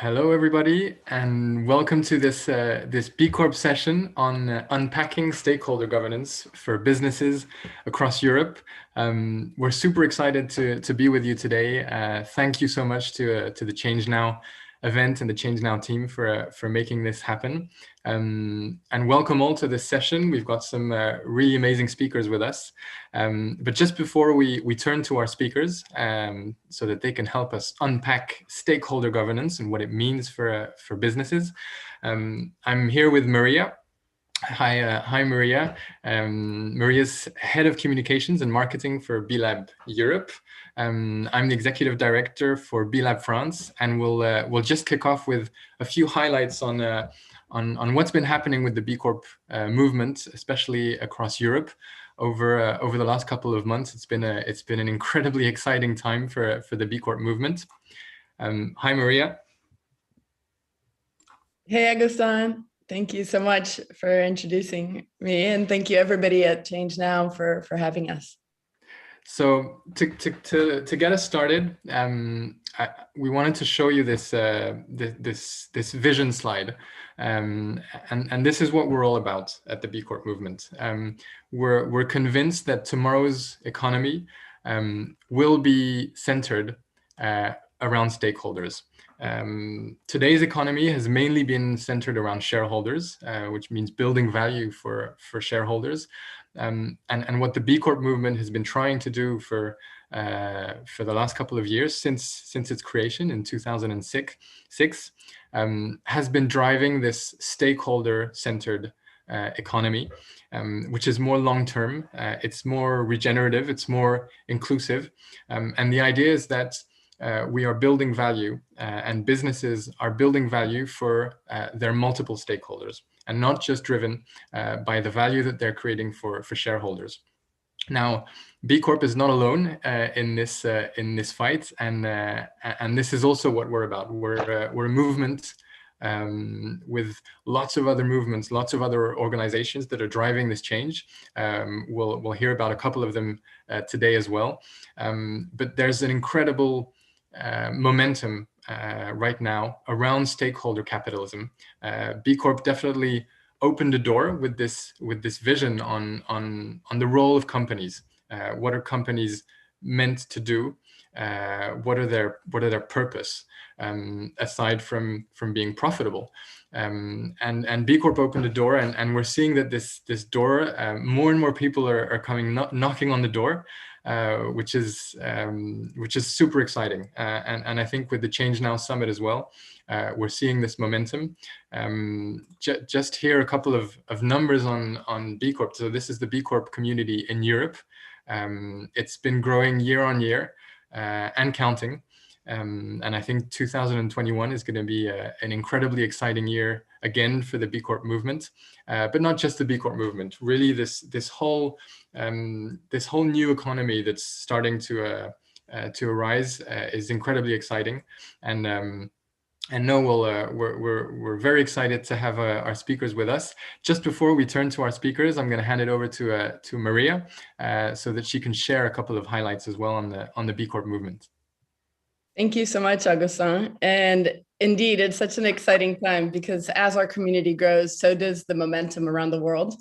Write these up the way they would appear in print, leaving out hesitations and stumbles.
Hello, everybody, and welcome to this B Corp session on unpacking stakeholder governance for businesses across Europe. We're super excited to be with you today. Thank you so much to the ChangeNOW event and the ChangeNOW team for making this happen. And welcome all to this session. We've got some really amazing speakers with us. But just before we turn to our speakers, so that they can help us unpack stakeholder governance and what it means for businesses, I'm here with Maria. Hi, Maria. Maria's head of communications and marketing for B Lab Europe. I'm the executive director for B Lab France, and we'll just kick off with a few highlights on what's been happening with the B Corp movement, especially across Europe over the last couple of months. It's been an incredibly exciting time for the B Corp movement. Hi, Maria. Hey, Augustin. Thank you so much for introducing me, and thank you everybody at ChangeNOW for having us. So to get us started, we wanted to show you this vision slide, and this is what we're all about at the B Corp movement. We're convinced that tomorrow's economy will be centered around stakeholders. Today's economy has mainly been centered around shareholders, which means building value for shareholders. And what the B Corp movement has been trying to do for the last couple of years since its creation in 2006 has been driving this stakeholder-centered economy, which is more long-term, it's more regenerative, it's more inclusive. And the idea is that we are building value and businesses are building value for their multiple stakeholders and not just driven by the value that they're creating for shareholders. Now, B Corp is not alone in this fight, and this is also what we're about. We're a movement with lots of other movements, lots of other organizations that are driving this change. We'll hear about a couple of them today as well. But there's an incredible momentum right now around stakeholder capitalism. B Corp definitely opened the door with this vision on the role of companies. What are companies meant to do? What are their purpose aside from being profitable? And B Corp opened the door, and we're seeing that this door, more and more people are coming knocking on the door. Which is super exciting, and I think with the ChangeNOW Summit as well, we're seeing this momentum. Just here a couple of numbers on B Corp. So this is the B Corp community in Europe. It's been growing year on year and counting. And I think 2021 is going to be an incredibly exciting year again for the B Corp movement, but not just the B Corp movement. Really, this whole new economy that's starting to arise is incredibly exciting, and no, we're very excited to have our speakers with us. Just before we turn to our speakers, I'm going to hand it over to Maria so that she can share a couple of highlights as well on the B Corp movement. Thank you so much, Augustin. And indeed, it's such an exciting time because as our community grows, so does the momentum around the world.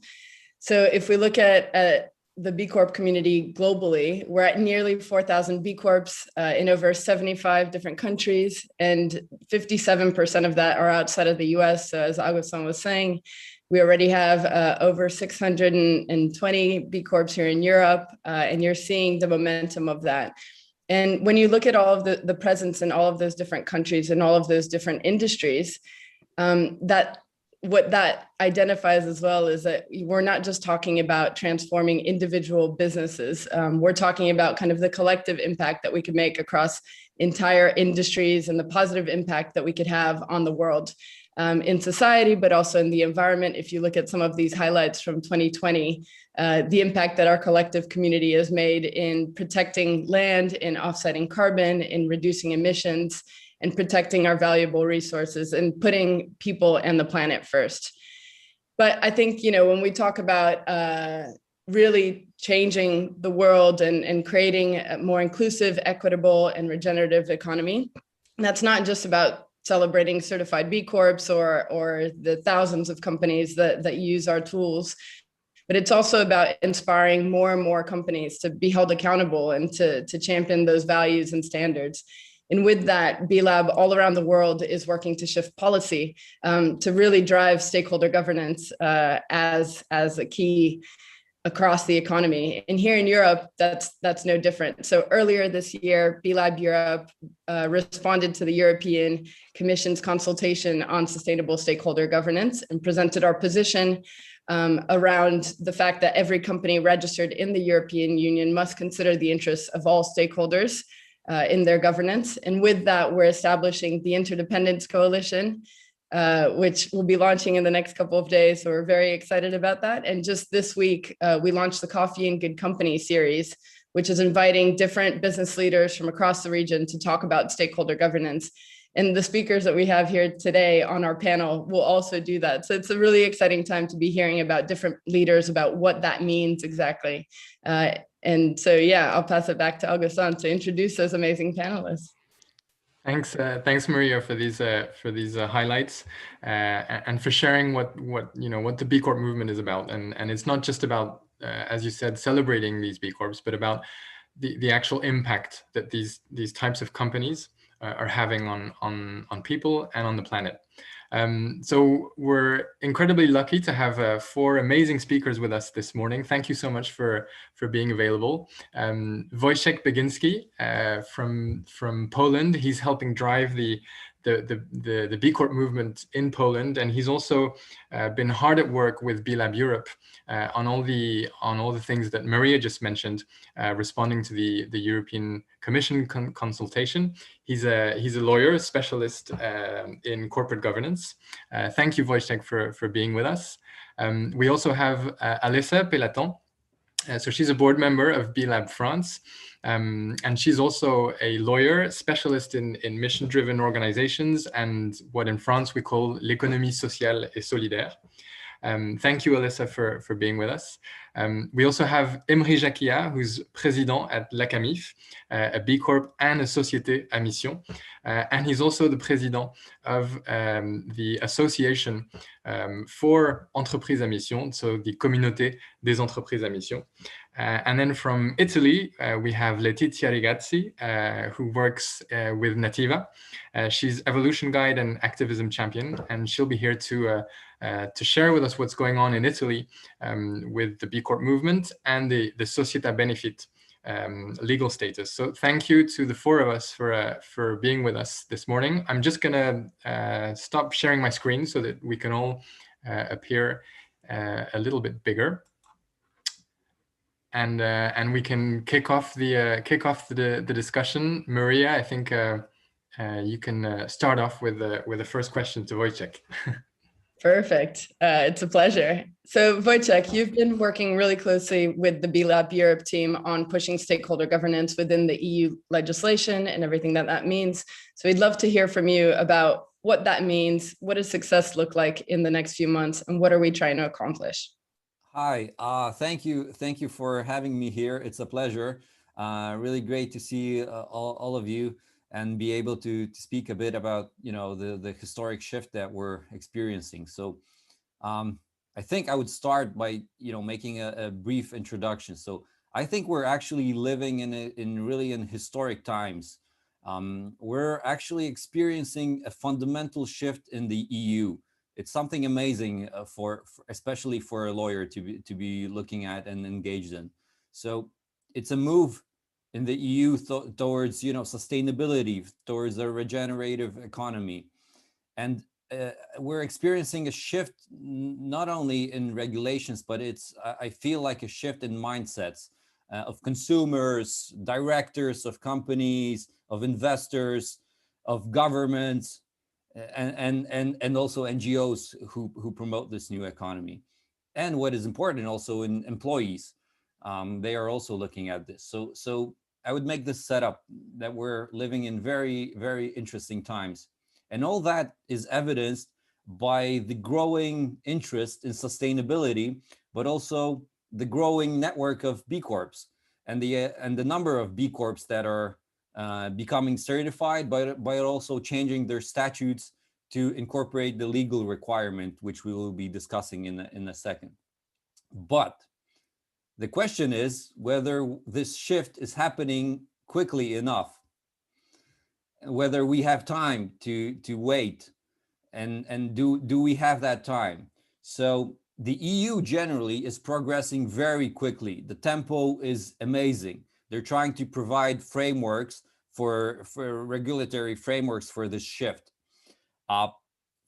So if we look at the B Corp community globally, we're at nearly 4,000 B Corps in over 75 different countries, and 57% of that are outside of the US. So as Augustin was saying, we already have over 620 B Corps here in Europe, and you're seeing the momentum of that. And when you look at all of the presence in all of those different countries and all of those different industries, what that identifies as well is that we're not just talking about transforming individual businesses. We're talking about kind of the collective impact that we could make across entire industries and the positive impact that we could have on the world, in society, but also in the environment. If you look at some of these highlights from 2020, the impact that our collective community has made in protecting land, in offsetting carbon, in reducing emissions, and protecting our valuable resources and putting people and the planet first. But I think, when we talk about really changing the world and creating a more inclusive, equitable, and regenerative economy, that's not just about celebrating certified B Corps or the thousands of companies that use our tools. But it's also about inspiring more and more companies to be held accountable and to champion those values and standards. And with that, B Lab all around the world is working to shift policy to really drive stakeholder governance as a key across the economy. And here in Europe, that's no different. So earlier this year, B Lab Europe responded to the European Commission's consultation on sustainable stakeholder governance and presented our position around the fact that every company registered in the European Union must consider the interests of all stakeholders in their governance. And with that, we're establishing the Interdependence Coalition, which will be launching in the next couple of days. So we're very excited about that. And just this week, we launched the Coffee and Good Company series, which is inviting different business leaders from across the region to talk about stakeholder governance. And the speakers that we have here today on our panel will also do that. So it's a really exciting time to be hearing about different leaders about what that means exactly. And so, yeah, I'll pass it back to Augustin to introduce those amazing panelists. Thanks, Maria, for these highlights and for sharing what the B Corp movement is about. And it's not just about, as you said, celebrating these B Corps, but about the actual impact that these types of companies are having on people and on the planet. So we're incredibly lucky to have 4 amazing speakers with us this morning. Thank you so much for being available. Wojciech Beginski from Poland. He's helping drive the B Corp movement in Poland, and he's also been hard at work with B Lab Europe on all the things that Maria just mentioned, responding to the European Commission consultation. He's a lawyer, a specialist in corporate governance. Thank you, Wojciech, for being with us. We also have Alessa Pelaton. So she's a board member of B Lab France, and she's also a lawyer, specialist in mission-driven organizations and what in France we call l'économie sociale et solidaire. Thank you, Alessa, for being with us. We also have Emery Jacquia, who's president at La Camif, a B Corp and a société à mission. And he's also the president of the association for entreprises à mission, so the Communauté des entreprises à mission. And then from Italy, we have Letizia Rigazzi, who works with Nativa. She's evolution guide and activism champion, and she'll be here to share with us what's going on in Italy with the B Corp movement and the Società Benefit legal status. So thank you to the 4 of us for being with us this morning. I'm just gonna stop sharing my screen so that we can all appear a little bit bigger. And we can kick off the discussion. Maria, I think you can start off with the first question to Wojciech. Perfect. It's a pleasure. So Wojciech, you've been working really closely with the B Lab Europe team on pushing stakeholder governance within the EU legislation and everything that means. So we'd love to hear from you about what that means. What does success look like in the next few months, and what are we trying to accomplish? Hi, thank you for having me here. It's a pleasure. Really great to see all of you and be able to speak a bit about the historic shift that we're experiencing. So I think I would start by making a brief introduction. So I think we're actually living in historic times. We're actually experiencing a fundamental shift in the EU. It's something amazing especially for a lawyer to be looking at and engaged in. So it's a move in the EU towards sustainability, towards a regenerative economy, and we're experiencing a shift not only in regulations, but I feel like a shift in mindsets of consumers, directors of companies, of investors, of governments, and also NGOs who promote this new economy. And what is important also in employees, they are also looking at this. So I would make this setup that we're living in very, very interesting times. And all that is evidenced by the growing interest in sustainability, but also the growing network of B Corps and the number of B Corps that are becoming certified, but also changing their statutes to incorporate the legal requirement, which we will be discussing in a second. But the question is whether this shift is happening quickly enough, whether we have time to wait, and do we have that time? So the EU generally is progressing very quickly. The tempo is amazing. They're trying to provide frameworks for regulatory frameworks for this shift.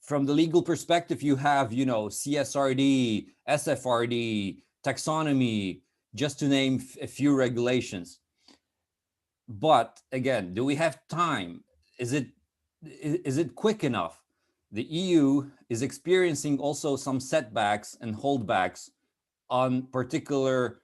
From the legal perspective, you have, CSRD, SFRD, taxonomy, just to name a few regulations. But again, do we have time? Is it quick enough? The EU is experiencing also some setbacks and holdbacks on particular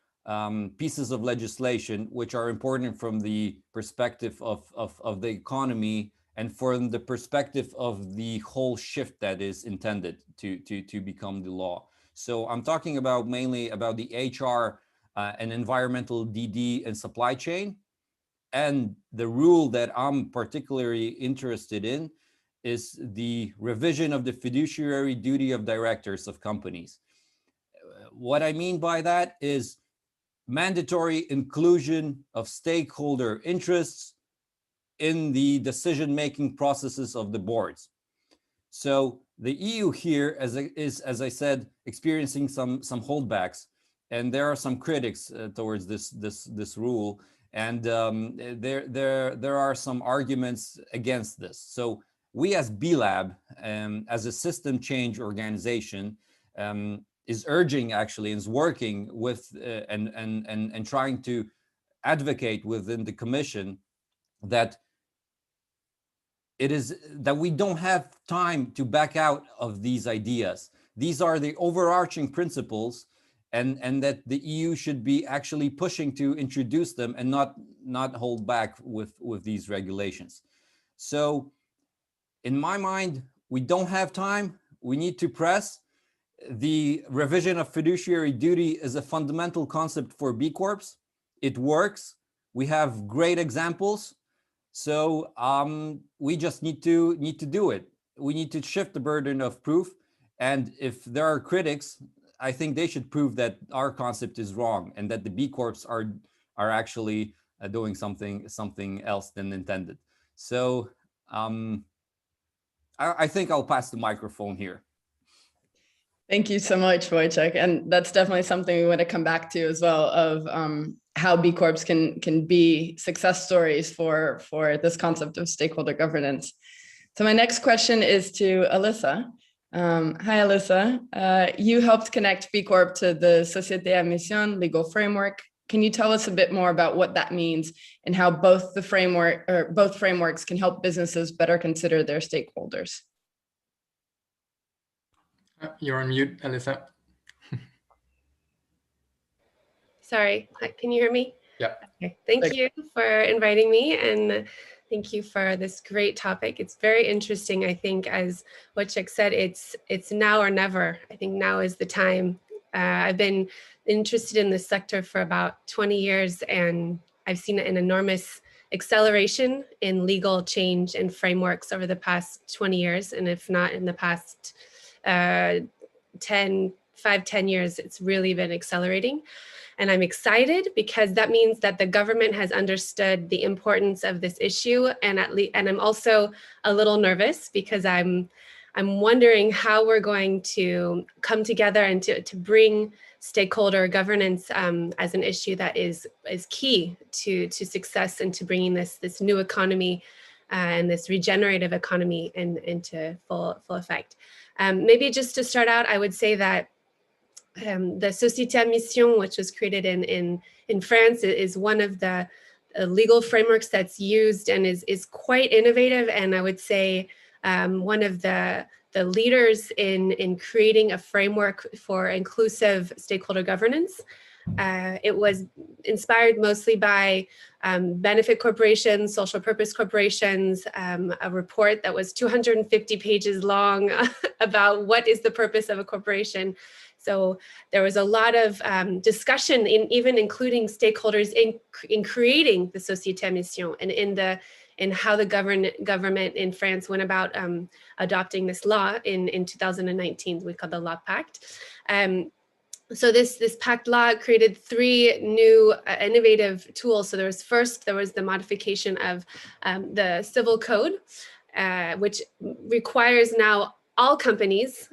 pieces of legislation, which are important from the perspective of the economy and from the perspective of the whole shift that is intended to become the law. So I'm talking about mainly about the HR and environmental DD and supply chain. And the rule that I'm particularly interested in is the revision of the fiduciary duty of directors of companies. What I mean by that is mandatory inclusion of stakeholder interests in the decision-making processes of the boards. So the EU here is, as I said, experiencing some holdbacks, and there are some critics towards this rule, and there are some arguments against this. So we as B Lab, as a system change organization, is urging actually, is working with and trying to advocate within the Commission that we don't have time to back out of these ideas. These are the overarching principles, and that the EU should be actually pushing to introduce them and not hold back with these regulations. So in my mind, we don't have time. We need to press. The revision of fiduciary duty is a fundamental concept for B Corps. It works. We have great examples. So we just need to do it. We need to shift the burden of proof. And if there are critics, I think they should prove that our concept is wrong and that the B Corps are actually doing something else than intended. So I think I'll pass the microphone here. Thank you so much, Wojciech. And that's definitely something we want to come back to as well, of how B Corps can be success stories for this concept of stakeholder governance. So my next question is to Alyssa. Hi, Alyssa. You helped connect B Corp to the Société à Mission legal framework. Can you tell us a bit more about what that means and how both frameworks can help businesses better consider their stakeholders? You're on mute, Alyssa. Sorry, can you hear me? Yeah. Okay. Thank you for inviting me, and thank you for this great topic. It's very interesting. I think, as Wojciech said, it's now or never. I think now is the time. I've been interested in this sector for about 20 years, and I've seen an enormous acceleration in legal change and frameworks over the past 20 years, and if not in the past 10 years, it's really been accelerating. And I'm excited because that means that the government has understood the importance of this issue. And I'm also a little nervous because I'm wondering how we're going to come together and to bring stakeholder governance as an issue that is key to success and to bringing this new economy and this regenerative economy into full effect. Maybe just to start out, I would say that the Société à Mission, which was created in France, is one of the legal frameworks that's used and is quite innovative, and I would say one of the leaders in creating a framework for inclusive stakeholder governance. It was inspired mostly by benefit corporations, social purpose corporations, a report that was 250 pages long about what is the purpose of a corporation. So there was a lot of discussion, even including stakeholders in creating the Société à Mission and in how the government in France went about adopting this law in 2019. We call the Law Pact. So this pact law created 3 new innovative tools. So there was the modification of the civil code, which requires now all companies,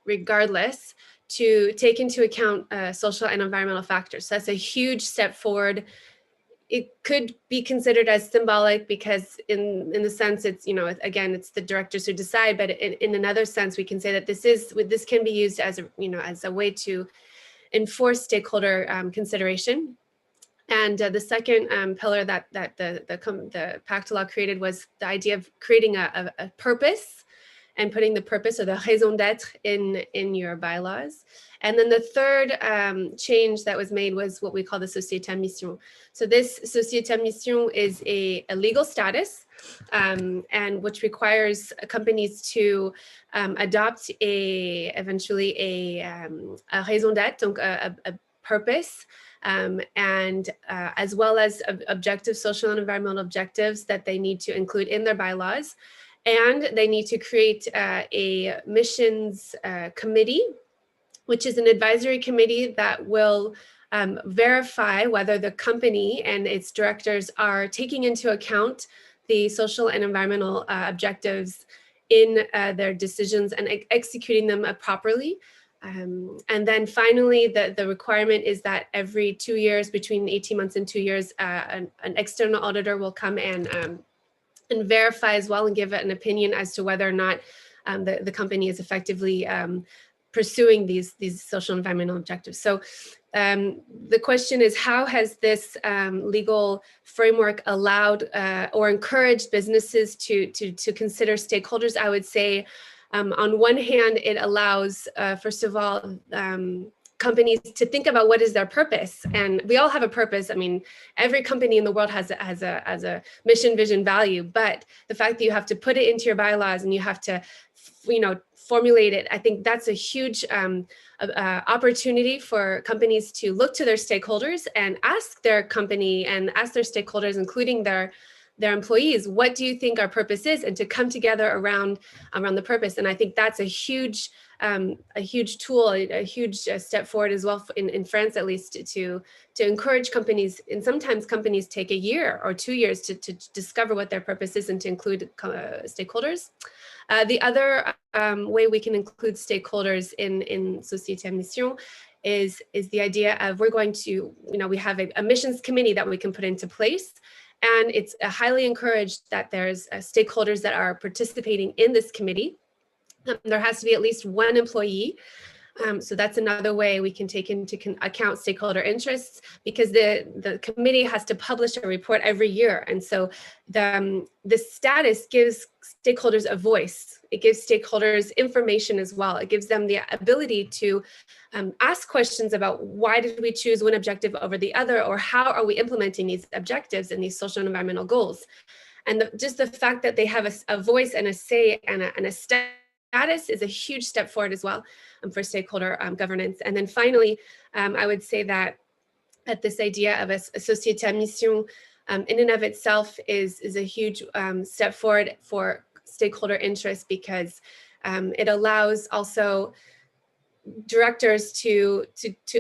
regardless, to take into account social and environmental factors. So that's a huge step forward. It could be considered as symbolic because in the sense it's, again, it's the directors who decide, but in another sense, we can say that this can be used as a way to enforce stakeholder consideration. And the second pillar that the Pact law created was the idea of creating a purpose and putting the purpose or the raison d'être in your bylaws. And then the third change that was made was what we call the Société à Mission. So this Société à Mission is a legal status, and which requires companies to adopt eventually a raison d'être, donc a purpose, and as well as objective social and environmental objectives that they need to include in their bylaws. And they need to create a missions committee, which is an advisory committee that will verify whether the company and its directors are taking into account the social and environmental objectives in their decisions and executing them properly. And then finally, the requirement is that every 2 years, between 18 months and 2 years, an external auditor will come and verify as well and give an opinion as to whether or not the company is effectively pursuing these social and environmental objectives. So the question is, how has this legal framework allowed or encouraged businesses to consider stakeholders? I would say, on one hand, it allows, first of all, companies to think about what is their purpose. And we all have a purpose. I mean, every company in the world has a mission, vision, value, but the fact that you have to put it into your bylaws and you have to, formulate it, I think that's a huge opportunity for companies to look to their stakeholders and ask their company and ask their stakeholders, including their employees, what do you think our purpose is, and to come together around the purpose. And I think that's a huge tool, a huge step forward as well in France, at least, to encourage companies. And sometimes companies take a year or 2 years to discover what their purpose is and to include stakeholders. The other way we can include stakeholders in Société à Mission is the idea of we're going to, we have a missions committee that we can put into place. And it's highly encouraged that there's stakeholders that are participating in this committee. There has to be at least one employee. So that's another way we can take into account stakeholder interests, because the committee has to publish a report every year. And so the status gives stakeholders a voice. It gives stakeholders information as well. It gives them the ability to ask questions about why did we choose one objective over the other, or how are we implementing these objectives and these social and environmental goals. And just the fact that they have a voice and a say and a status is a huge step forward as well for stakeholder governance. And then finally, I would say that this idea of a Société à Mission in and of itself is a huge step forward for stakeholder interest, because it allows also directors to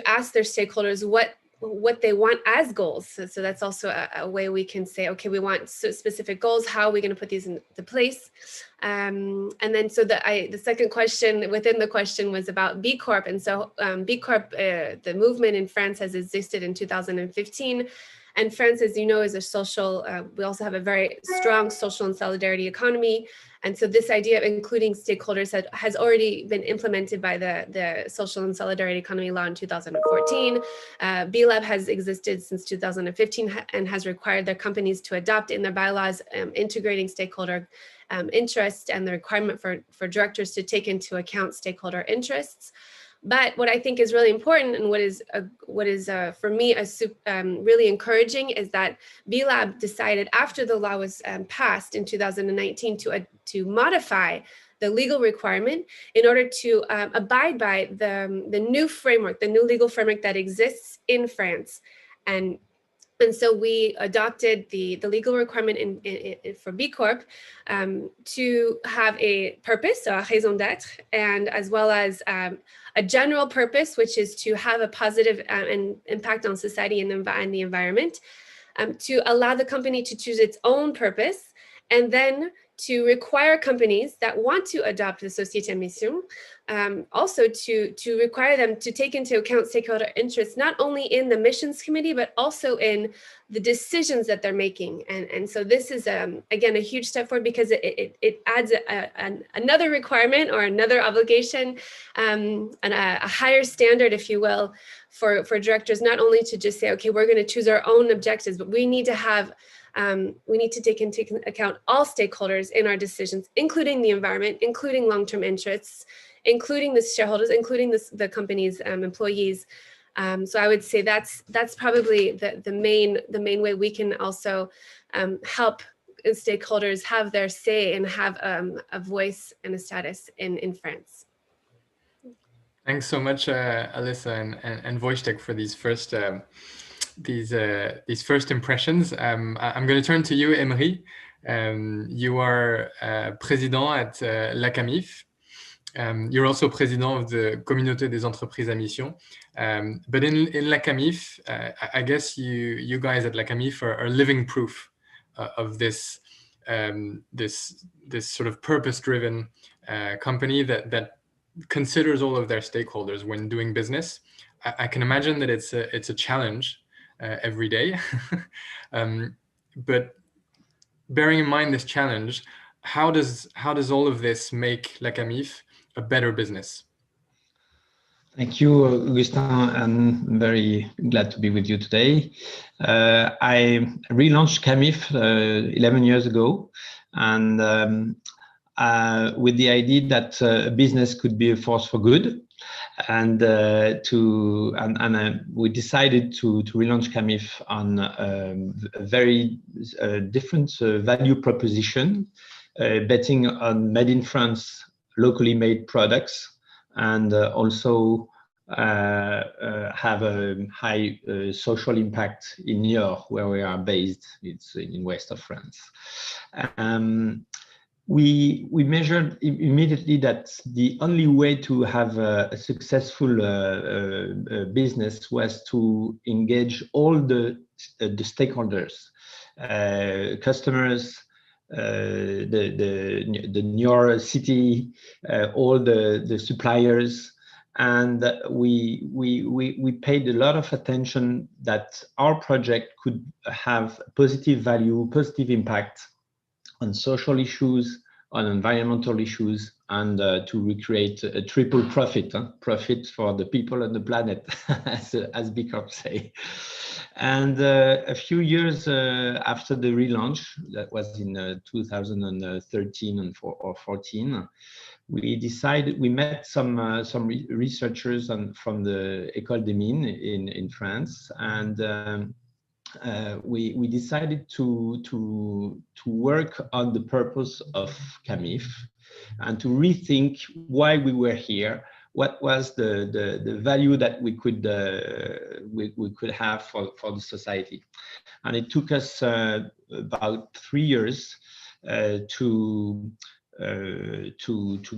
ask their stakeholders what they want as goals. So that's also a way we can say, okay, we want specific goals. How are we going to put these into place? And then so the second question within the question was about B Corp. And so B Corp, the movement in France has existed in 2015. And France, as you know, is a social, we also have a very strong social and solidarity economy. And so this idea of including stakeholders has already been implemented by the Social and Solidarity Economy Law in 2014. B-Lab has existed since 2015 and has required their companies to adopt in their bylaws integrating stakeholder interest and the requirement for directors to take into account stakeholder interests. But what I think is really important, and what is for me really encouraging, is that B-Lab decided after the law was passed in 2019 to modify the legal requirement in order to abide by the new framework, the new legal framework that exists in France. And so we adopted the legal requirement for B Corp to have a purpose, so a raison d'être, and as well as a general purpose, which is to have a positive impact on society and the environment, to allow the company to choose its own purpose, and then to require companies that want to adopt the société à mission, also to require them to take into account stakeholder interests, not only in the missions committee, but also in the decisions that they're making. And so this is, again, a huge step forward, because it adds another requirement or another obligation, and a higher standard, if you will, for directors, not only to just say, okay, we're going to choose our own objectives, but we need to have we need to take into account all stakeholders in our decisions, including the environment, including long-term interests, including the shareholders, including the company's employees. So I would say that's probably the main way we can also help stakeholders have their say and have a voice and a status in France. Thanks so much, Alyssa and Wojtek, for these first impressions. I'm going to turn to you, Emery. You are president at la CAMIF. You're also president of the Communauté des entreprises à mission. But in la CAMIF, I guess you guys at la CAMIF are living proof of this sort of purpose-driven company that considers all of their stakeholders when doing business. I can imagine that it's a challenge every day. But bearing in mind this challenge, how does all of this make la CAMIF a better business? Thank you, Augustin. I'm very glad to be with you today. I relaunched CAMIF 11 years ago, and with the idea that business could be a force for good. And we decided to relaunch CAMIF on a very different value proposition, betting on made in France, locally made products, and also have a high social impact in Niort, where we are based. It's in west of France. We measured immediately that the only way to have a successful business was to engage all the stakeholders, customers, the Niort city, all the suppliers, and we paid a lot of attention that our project could have positive value, positive impact on social issues, on environmental issues, and to recreate a triple profit, profit for the people and the planet, as B Corp say. And a few years after the relaunch, that was in 2013 or 14, we met some researchers from the École des Mines in France, and we decided to work on the purpose of CAMIF and to rethink why we were here, what was the value that we could have for the society. And it took us about 3 years to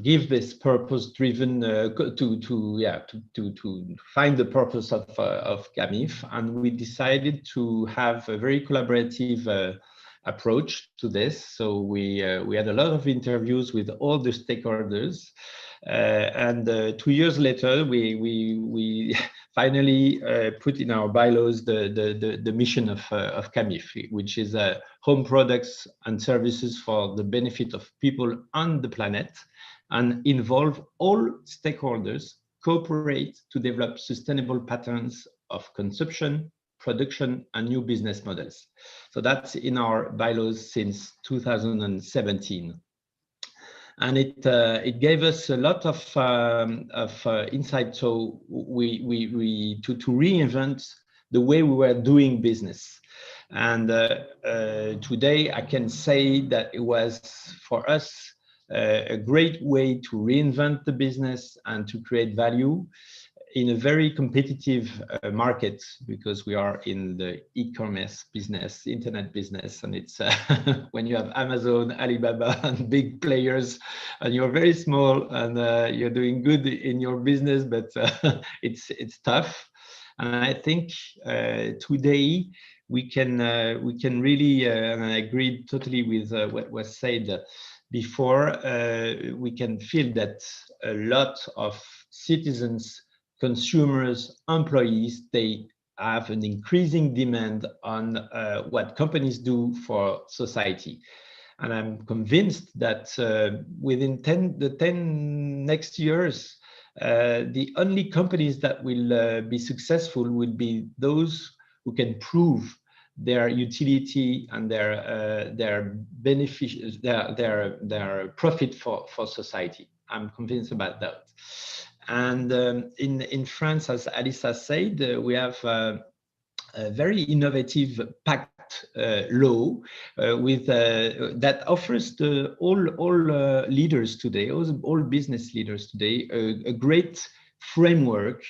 give this purpose-driven to find the purpose of CAMIF, and we decided to have a very collaborative approach to this. So we had a lot of interviews with all the stakeholders, and 2 years later we finally put in our bylaws the mission of CAMIF, which is home products and services for the benefit of people on the planet, and involve all stakeholders, cooperate to develop sustainable patterns of consumption, production, and new business models. So that's in our bylaws since 2017. And it gave us a lot of insight. So we to reinvent the way we were doing business. And today I can say that it was for us a great way to reinvent the business and to create value in a very competitive market, because we are in the e-commerce business, internet business, and it's when you have Amazon, Alibaba, and big players, and you're very small, and you're doing good in your business, but it's tough. And I think today we can really, and I agree totally with what was said before. We can feel that a lot of citizens, consumers, employees, they have an increasing demand on what companies do for society. And I'm convinced that within the 10 next years, the only companies that will be successful will be those who can prove their utility and their benefit, their profit for society. I'm convinced about that. And in France, as Alissa said, we have a very innovative pact law with that offers all leaders today, all business leaders today, a great framework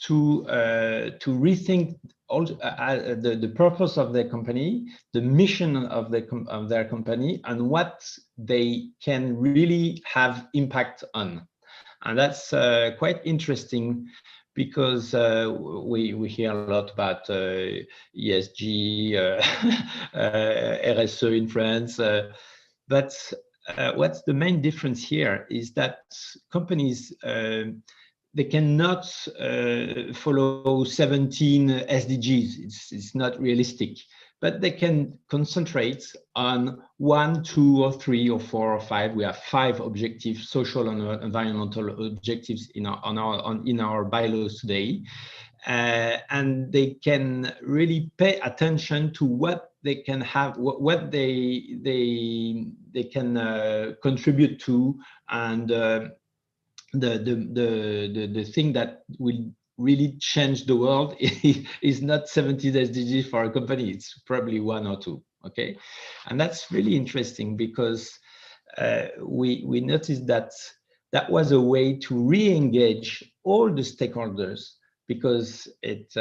to rethink all the purpose of their company, the mission of their company, and what they can really have impact on. And that's quite interesting, because we hear a lot about ESG, RSE in France, but what's the main difference here is that companies, they cannot follow 17 SDGs. It's not realistic, but they can concentrate on 1, 2, or 3, or 4, or 5. We have 5 objectives, social and environmental objectives in our bylaws today, and they can really pay attention to what they can have, what they can contribute to, and the thing that will really change the world is not 70 SDGs for a company. It's probably 1 or 2. Okay, and that's really interesting, because we noticed that was a way to re-engage all the stakeholders, because it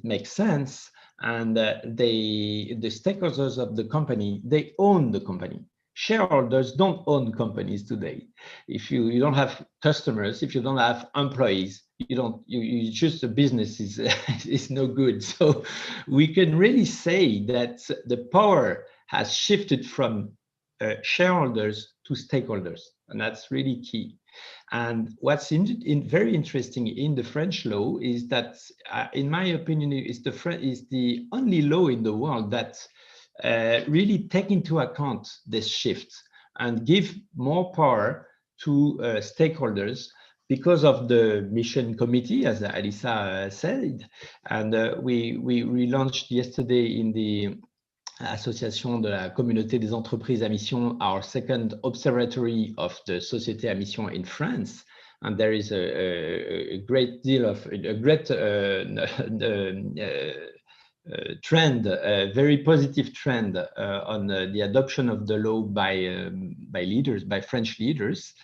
makes sense, and the stakeholders of the company, they own the company. Shareholders don't own companies today. If you don't have customers, if you don't have employees, you just, the business is no good. So we can really say that the power has shifted from shareholders to stakeholders, and that's really key. And what's very interesting in the French law is that, in my opinion, is the only law in the world that really take into account this shift and give more power to stakeholders, because of the mission committee, as Alissa said. And we launched yesterday in the Association de la Communauté des Entreprises à Mission, our second observatory of the Société à Mission in France. And there is a great deal of trend, a very positive trend on the adoption of the law by French leaders.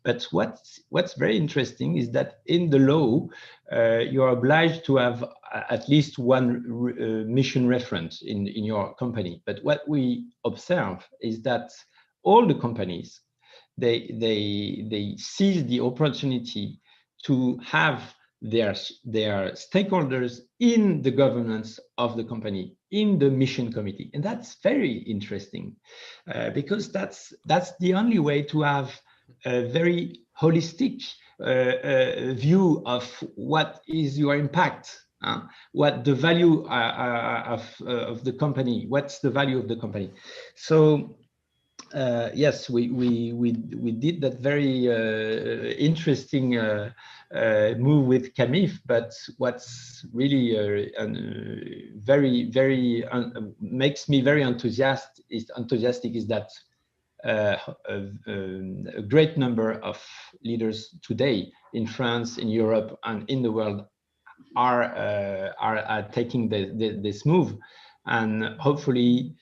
But what's very interesting is that in the law, you are obliged to have at least one mission reference in your company. But what we observe is that all the companies, they seize the opportunity to have their stakeholders in the governance of the company, in the mission committee. And that's very interesting, because that's the only way to have a very holistic view of what is your impact, what the value of the company, what's the value of the company. So yes, we did that very interesting move with CAMIF, but what's really makes me very enthusiastic is that a great number of leaders today in France, in Europe, and in the world are taking this move, and hopefully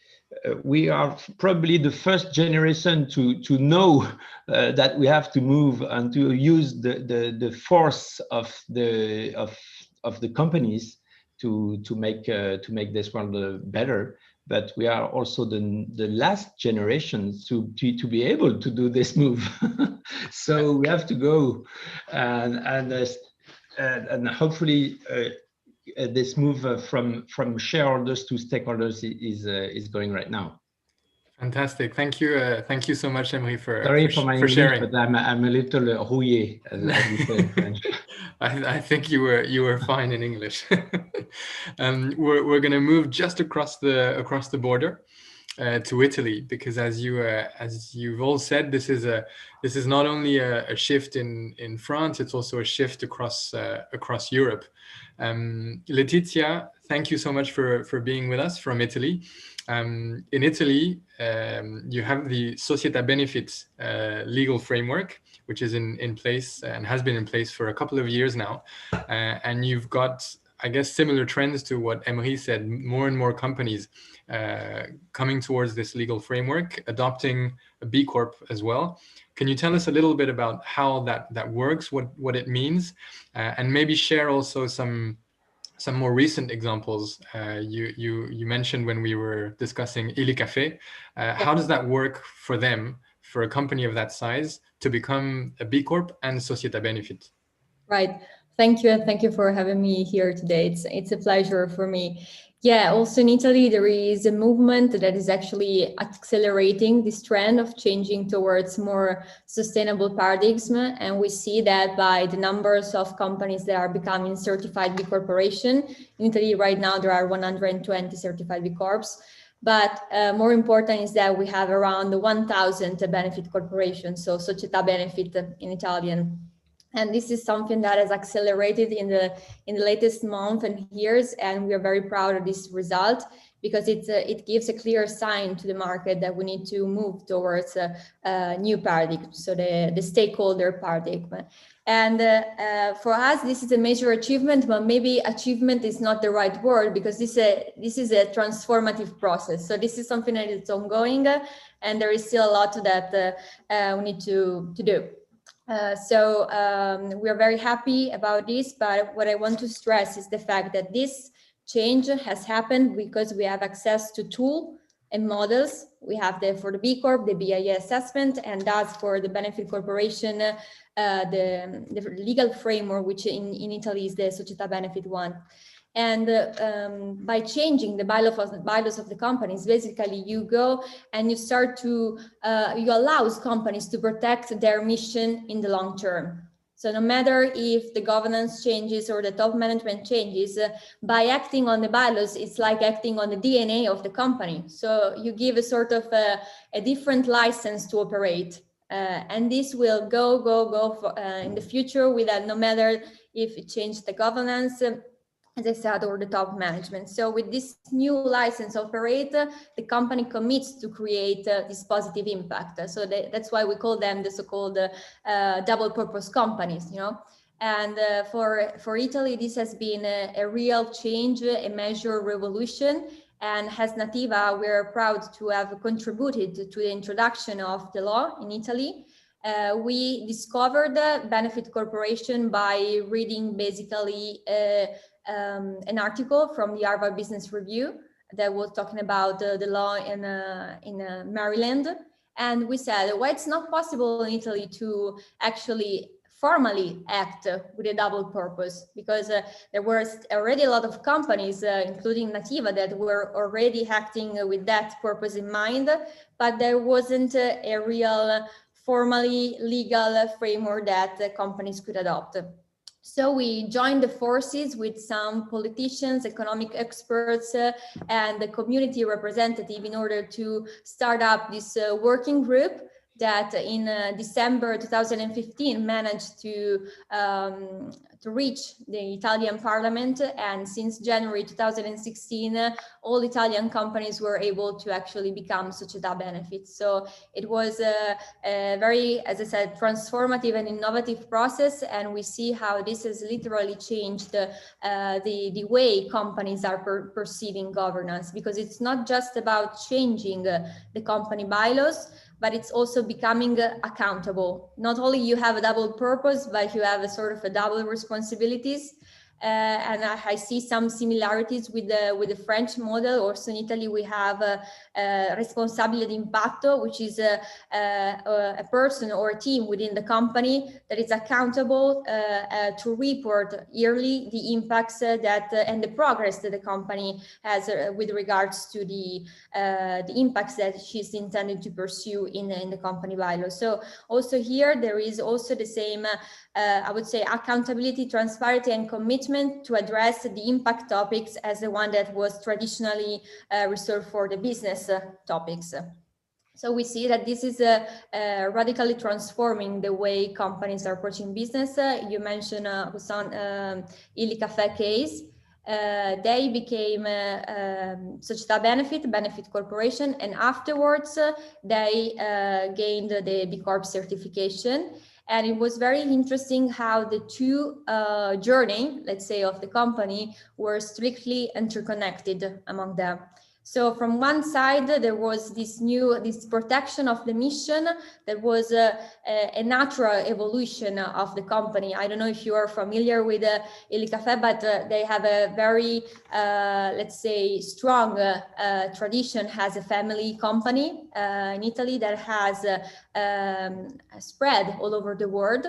we are probably the first generation to know that we have to move and to use the force of the companies to make this world better. But we are also the last generation to be able to do this move. So we have to go and hopefully this move from shareholders to stakeholders is going right now. Fantastic. Thank you so much, Emery, Sorry for my English, sharing. but I'm a little rouillé, as we say in French. I think you were fine in English. We're going to move just across the border to Italy, because as you've all said, this is not only a shift in France, it's also a shift across Europe. Letizia, thank you so much for being with us from Italy. In Italy, you have the Società Benefit legal framework, which is in place and has been in place for a couple of years now. And you've got, I guess, similar trends to what Emery said, more and more companies coming towards this legal framework, adopting a B Corp as well. Can you tell us a little bit about how that works, what it means, and maybe share also some more recent examples? You mentioned when we were discussing Ili Café. How does that work for them, for a company of that size, to become a B Corp and Società Benefit? Right. Thank you, and thank you for having me here today. It's a pleasure for me. Yeah, also in Italy, there is a movement that is actually accelerating this trend of changing towards more sustainable paradigms. And we see that by the numbers of companies that are becoming certified B Corporation. In Italy right now, there are 120 certified B Corps. But more important is that we have around 1,000 benefit corporations, so Società Benefit in Italian. And this is something that has accelerated in the latest month and years, and we are very proud of this result, because it gives a clear sign to the market that we need to move towards a new paradigm, so the stakeholder paradigm. And for us, this is a major achievement, but maybe achievement is not the right word, because this is a transformative process. So this is something that is ongoing, and there is still a lot that we need to do. So we are very happy about this, but what I want to stress is the fact that this change has happened because we have access to tools and models. We have for the B Corp, the BIA assessment, and that's for the benefit corporation, the legal framework, which in Italy is the Società Benefit one. And by changing the bylaws of the companies, basically you go and you start to, you allow companies to protect their mission in the long term. So no matter if the governance changes or the top management changes, by acting on the bylaws, it's like acting on the DNA of the company. So you give a sort of a different license to operate. And this will go for, in the future without, no matter if it changes the governance, as I said, or the top management. So with this new license operate, the company commits to create this positive impact. So that's why we call them the so-called double purpose companies, you know. And for Italy, this has been a real change, a major revolution. And as Nativa, we're proud to have contributed to the introduction of the law in Italy. We discovered Benefit Corporation by reading basically an article from the Harvard Business Review that was talking about the law in Maryland. And we said, well, it's not possible in Italy to actually formally act with a double purpose, because there were already a lot of companies, including Nativa, that were already acting with that purpose in mind, but there wasn't a real formally legal framework that companies could adopt. So we joined the forces with some politicians, economic experts, and the community representative in order to start up this working group that in December 2015 managed to reach the Italian parliament. And since January 2016, all Italian companies were able to actually become società benefits. So it was a very, as I said, transformative and innovative process. And we see how this has literally changed the way companies are perceiving governance, because it's not just about changing the company bylaws, but it's also becoming accountable. Not only you have a double purpose, but you have a sort of a double responsibilities. And I see some similarities with the French model. Also in Italy, we have responsabile d'impatto, which is a person or a team within the company that is accountable to report yearly the impacts and the progress that the company has with regards to the impacts that she's intended to pursue in the company bylaws. So also here, there is also the same, I would say, accountability, transparency, and commitment to address the impact topics as the one that was traditionally reserved for the business topics. So we see that this is radically transforming the way companies are approaching business. You mentioned Il Caffè case. They became Società Benefit Corporation, and afterwards they gained the B Corp certification. And it was very interesting how the two journey, let's say, of the company were strictly interconnected among them. So from one side, there was this protection of the mission that was a natural evolution of the company. I don't know if you are familiar with Il Caffè, but they have a very, let's say, strong tradition as a family company in Italy that has spread all over the world.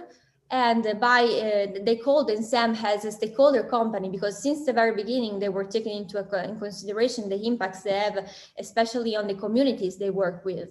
And they called themselves as a stakeholder company, because since the very beginning, they were taking into consideration the impacts they have, especially on the communities they work with.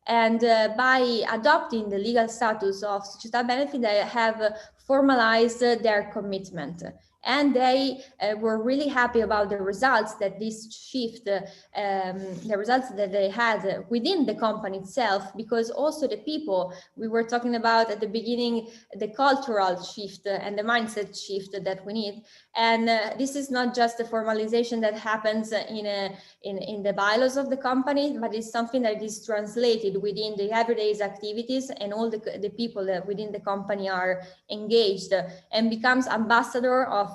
And by adopting the legal status of Società Benefit, they have formalized their commitment. And they were really happy about the results that this shift, the results that they had within the company itself, because also the people we were talking about at the beginning, the cultural shift and the mindset shift that we need. And this is not just a formalization that happens in the bylaws of the company, but it's something that is translated within the everyday activities, and all the people that within the company are engaged and becomes ambassador of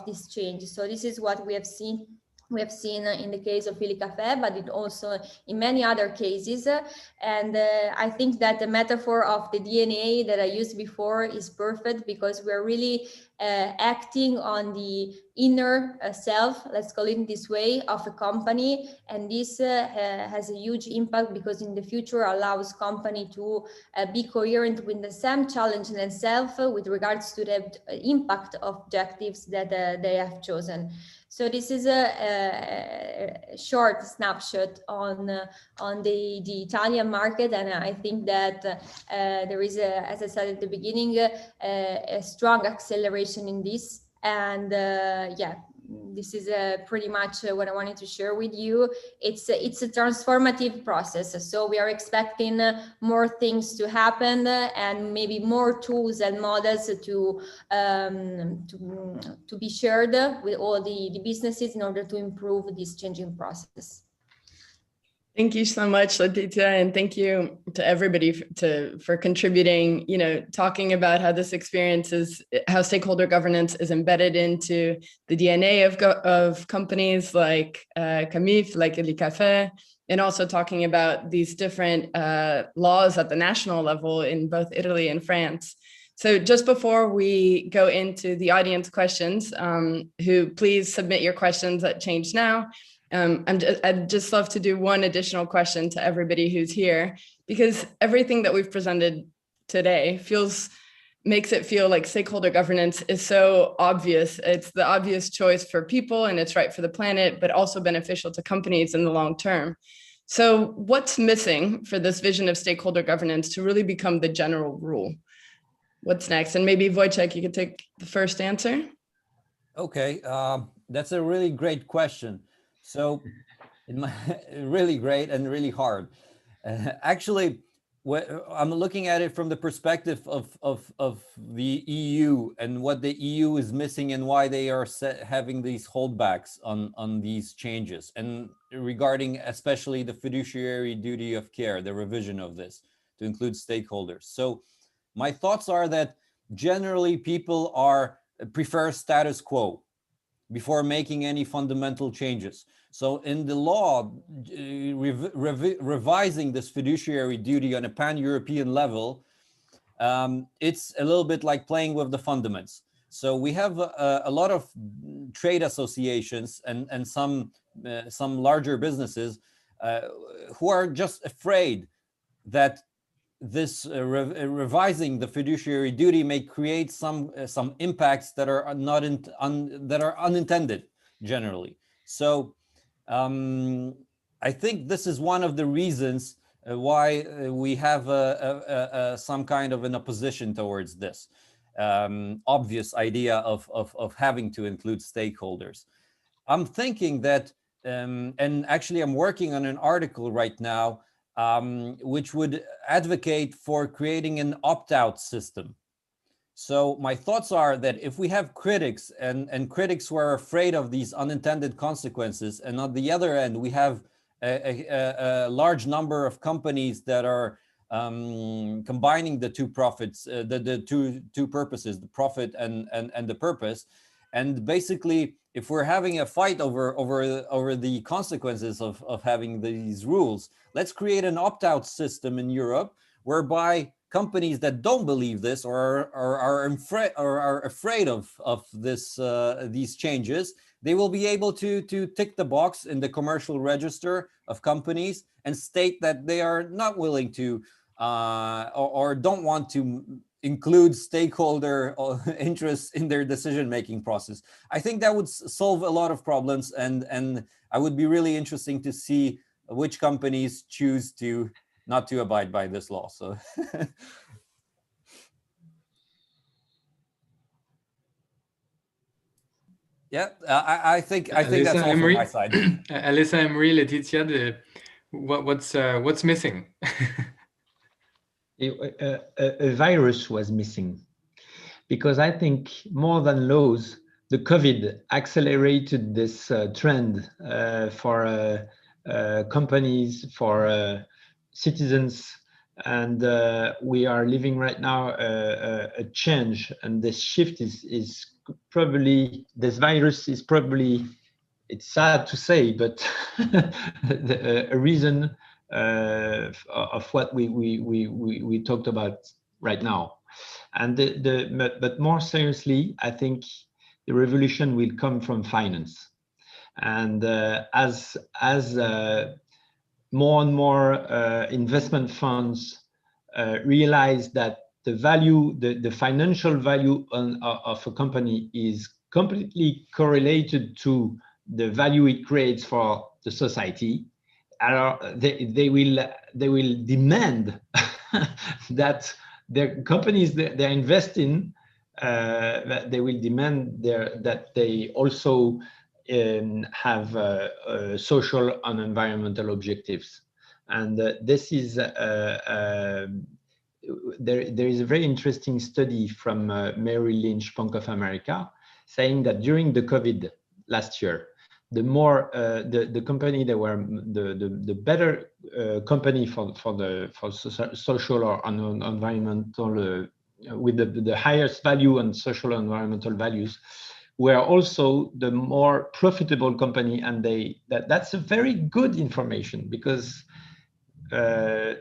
this change. So this is what we have seen. We have seen in the case of Il Caffè, but it also in many other cases. And I think that the metaphor of the DNA that I used before is perfect, because we're really acting on the inner self, let's call it this way, of a company. And this has a huge impact, because in the future allows company to be coherent with the same challenge themselves with regards to the impact objectives that they have chosen. So this is a short snapshot on the Italian market, and I think that there is, as I said at the beginning, a strong acceleration in this. And yeah, this is pretty much what I wanted to share with you. It's a transformative process, so we are expecting more things to happen, and maybe more tools and models to be shared with all the businesses in order to improve this changing process. Thank you so much, Letizia, and thank you to everybody for contributing, talking about how this experience is, how stakeholder governance is embedded into the DNA of companies like Camif, like Il Caffè, and also talking about these different laws at the national level in both Italy and France. So just before we go into the audience questions, who please submit your questions at ChangeNOW. I'd just love to do one additional question to everybody who's here, because everything that we've presented today makes it feel like stakeholder governance is so obvious. It's the obvious choice for people, and it's right for the planet, but also beneficial to companies in the long term. So what's missing for this vision of stakeholder governance to really become the general rule? What's next? And maybe Wojciech, you could take the first answer. Okay, that's a really great question. So really great and really hard. Actually, I'm looking at it from the perspective of the EU and what the EU is missing and why they are having these holdbacks on these changes, and regarding especially the fiduciary duty of care, the revision of this to include stakeholders. So my thoughts are that generally people prefer status quo before making any fundamental changes. So in the law, revising this fiduciary duty on a pan-European level, it's a little bit like playing with the fundaments. So we have a lot of trade associations and some larger businesses who are just afraid that this revising the fiduciary duty may create some impacts that are not that are unintended generally. So I think this is one of the reasons why we have some kind of an opposition towards this obvious idea of having to include stakeholders. I'm thinking that, and actually I'm working on an article right now which would advocate for creating an opt-out system. So my thoughts are that if we have critics and critics who are afraid of these unintended consequences, and on the other end, we have a large number of companies that are combining the two profits, the two purposes, the profit and the purpose. And basically, if we're having a fight over the consequences of having these rules, let's create an opt-out system in Europe whereby companies that don't believe this or are afraid of this these changes, they will be able to tick the box in the commercial register of companies and state that they are not willing to or don't want to include stakeholder interests in their decision-making process. I think that would solve a lot of problems, and I would be really interesting to see which companies choose to not to abide by this law. So yeah, I think Alyssa, that's all from my side. Alyssa, Emery, Laetitia, what's missing? A virus was missing, because I think more than laws, the COVID accelerated this trend for companies, for citizens, and we are living right now a change, and this shift is probably, this virus is probably, it's sad to say, but a reason of what we talked about right now. And but more seriously, I think the revolution will come from finance. And as more and more investment funds realize that the value, the financial value of a company is completely correlated to the value it creates for the society, they will demand that their companies they invest in, they will demand that they also have social and environmental objectives. And this is there is a very interesting study from Merrill Lynch, Bank of America, saying that during the COVID last year, the more the company that were the better company for social or environmental with the highest value and social and environmental values were also the more profitable company, and that's a very good information, because the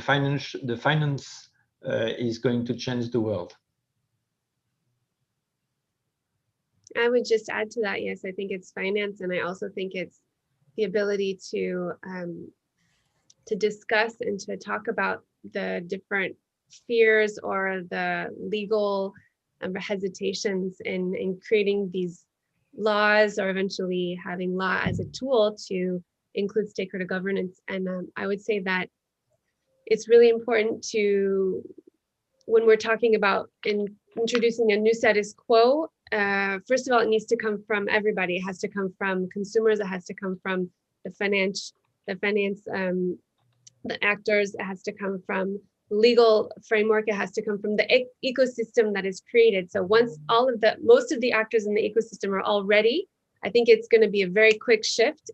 finance is going to change the world. I would just add to that. Yes, I think it's finance, and I also think it's the ability to discuss and to talk about the different fears or the legal hesitations in creating these laws, or eventually having law as a tool to include stakeholder governance. And I would say that it's really important to, when we're talking about introducing a new status quo, first of all, it needs to come from everybody. It has to come from consumers. It has to come from the finance the actors, it has to come from legal framework, it has to come from the ecosystem that is created. So once most of the actors in the ecosystem are all ready, I think it's going to be a very quick shift.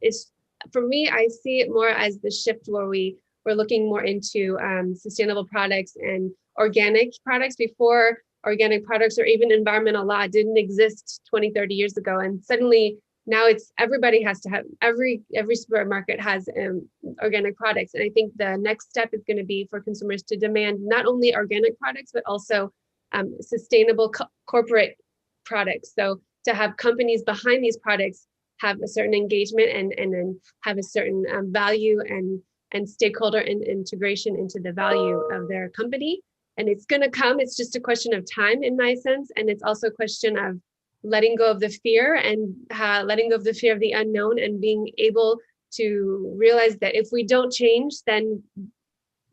For me, I see it more as the shift where we're looking more into sustainable products and organic products. Before, organic products or even environmental law didn't exist 20, 30 years ago. And suddenly now everybody has to have, every supermarket has organic products. And I think the next step is going to be for consumers to demand not only organic products, but also sustainable corporate products. So to have companies behind these products have a certain engagement and then have a certain value and stakeholder integration into the value of their company. And it's going to come. It's just a question of time in my sense. And it's also a question of letting go of the fear and letting go of the fear of the unknown and being able to realize that if we don't change, then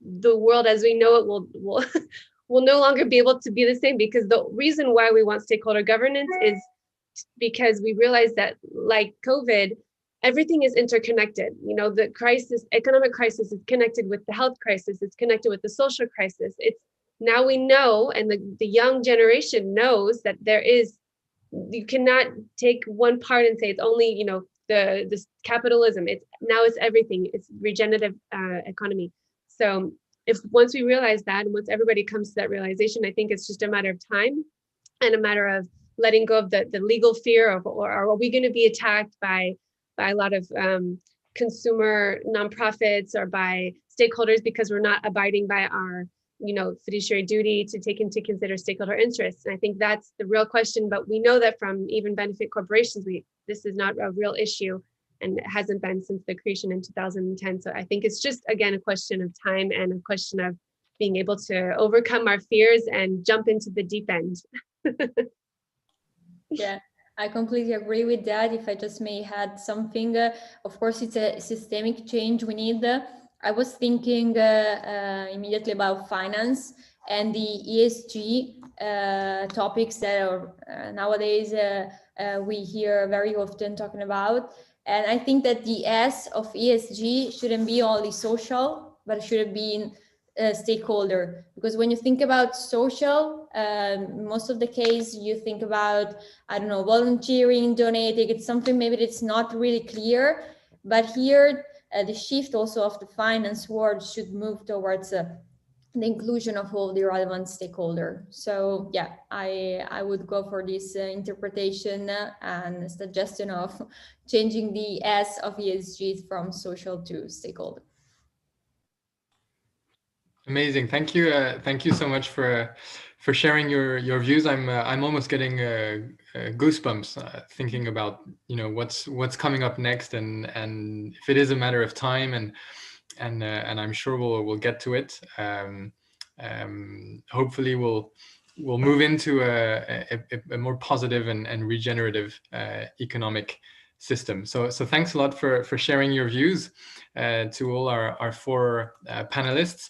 the world as we know it will no longer be able to be the same. Because the reason why we want stakeholder governance is because we realize that, like COVID, everything is interconnected. You know, the economic crisis is connected with the health crisis, it's connected with the social crisis. Now we know, and the young generation knows that you cannot take one part and say it's only, you know, this capitalism. It's everything. It's regenerative economy. So once we realize that, and once everybody comes to that realization, I think it's just a matter of time and a matter of letting go of the legal fear of, or are we going to be attacked by a lot of consumer nonprofits or by stakeholders because we're not abiding by our, you know, fiduciary duty to take into consider stakeholder interests. And I think that's the real question. But we know that from even benefit corporations, this is not a real issue, and it hasn't been since the creation in 2010. So I think it's just, again, a question of time and a question of being able to overcome our fears and jump into the deep end. Yeah, I completely agree with that. If I just may add something, of course, it's a systemic change we need. I was thinking immediately about finance and the ESG topics that are nowadays we hear very often talking about. And I think that the S of ESG shouldn't be only social, but it should be stakeholder, because when you think about social, most of the case you think about, I don't know, volunteering, donating. It's something maybe that's not really clear, but here the shift also of the finance world should move towards the inclusion of all the relevant stakeholder. So yeah, I would go for this interpretation and suggestion of changing the S of ESG from social to stakeholder. Amazing. Thank you. Thank you so much for sharing your views. I'm almost getting goosebumps thinking about, you know, what's coming up next, and if it is a matter of time, and I'm sure we'll get to it. Hopefully we'll move into a more positive and regenerative economic system. So thanks a lot for sharing your views to all our four panelists.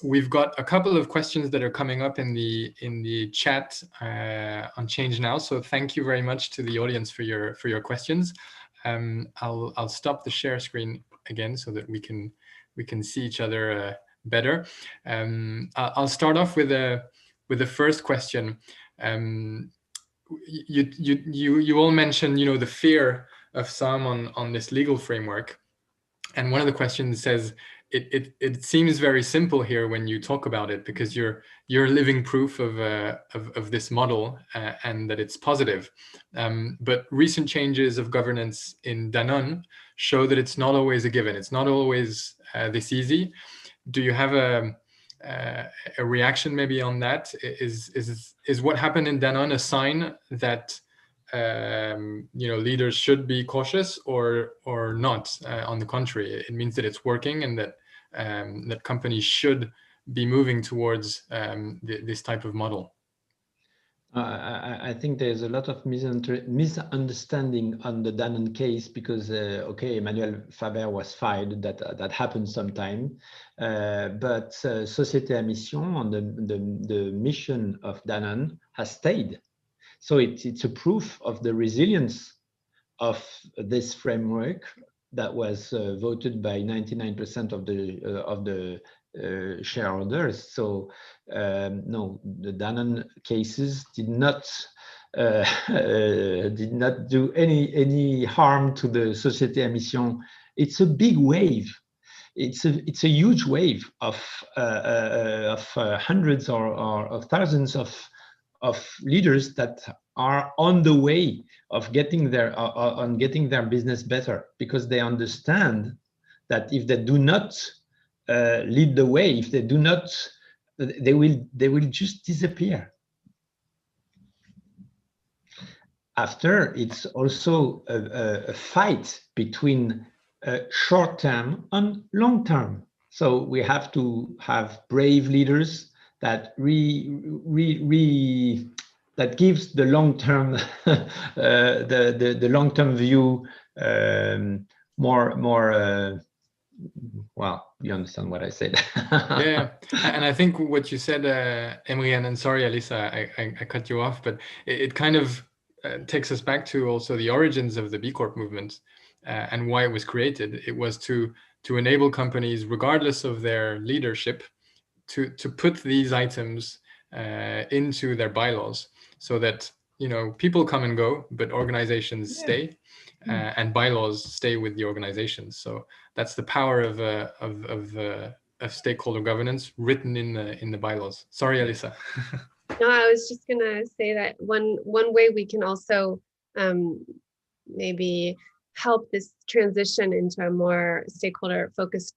We've got a couple of questions that are coming up in the chat on ChangeNOW. So thank you very much to the audience for your questions. I'll stop the share screen again so that we can see each other better. I'll start off with the first question. You all mentioned, you know, the fear of some on this legal framework, and one of the questions says it seems very simple here when you talk about it, because you're living proof of this model and that it's positive. But recent changes of governance in Danone show that it's not always a given. It's not always this easy. Do you have a reaction maybe on that? Is what happened in Danone a sign that you know, leaders should be cautious, or not? On the contrary, it means that it's working, and that that companies should be moving towards this type of model. I think there's a lot of misunderstanding on the Danone case, because okay, Emmanuel Faber was fired. That happens sometime, but Société à Mission, on the mission of Danone, has stayed. So it's a proof of the resilience of this framework, that was voted by 99% of the shareholders. So no, the Danone cases did not do any harm to the Société à Mission. It's a big wave. It's a huge wave of hundreds or thousands of leaders that are on the way of getting their business better, because they understand that if they do not lead the way, if they do not, they will just disappear. After, it's also a fight between short term and long term. So we have to have brave leaders that that gives the long term the long term view more. Well, you understand what I said. Yeah, and I think what you said, Emery, and sorry, Alisa, I cut you off, but it kind of takes us back to also the origins of the B Corp movement and why it was created. It was to enable companies, regardless of their leadership, to put these items into their bylaws, so that, you know, people come and go, but organizations stay, and bylaws stay with the organizations. So that's the power of stakeholder governance written in the bylaws. Sorry, Alisa. No, I was just gonna say that one way we can also maybe help this transition into a more stakeholder focused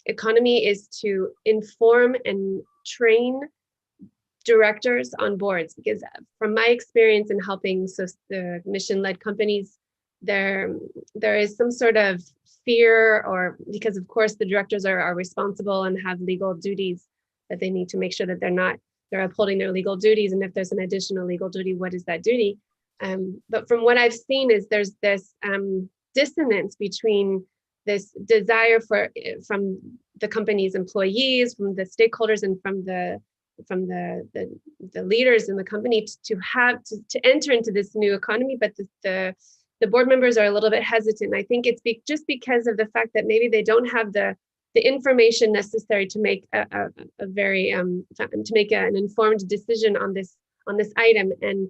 economy is to inform and train directors on boards, because from my experience in helping the mission-led companies, there is some sort of fear, or because of course the directors are responsible and have legal duties that they need to make sure that they're upholding their legal duties, and if there's an additional legal duty, what is that duty? But from what I've seen is there's this dissonance between this desire from the company's employees, from the stakeholders, and from the leaders in the company to enter into this new economy, but the board members are a little bit hesitant. I think it's just because of the fact that maybe they don't have the information necessary to make an informed decision on this item. And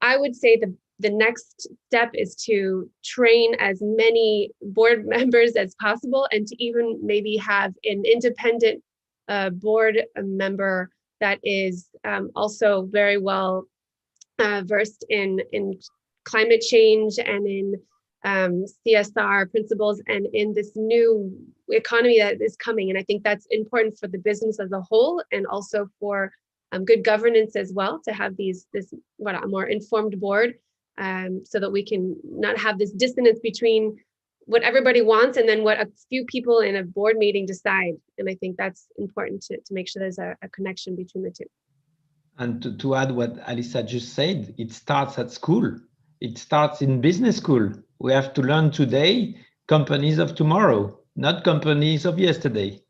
I would say the next step is to train as many board members as possible, and to even maybe have an independent board member that is also very well versed in climate change and in CSR principles and in this new economy that is coming. And I think that's important for the business as a whole, and also for good governance as well, to have a more informed board, so that we can not have this dissonance between what everybody wants and then what a few people in a board meeting decide. And I think that's important to make sure there's a connection between the two. And to add what Alisa just said, it starts at school. It starts in business school. We have to learn today companies of tomorrow, not companies of yesterday.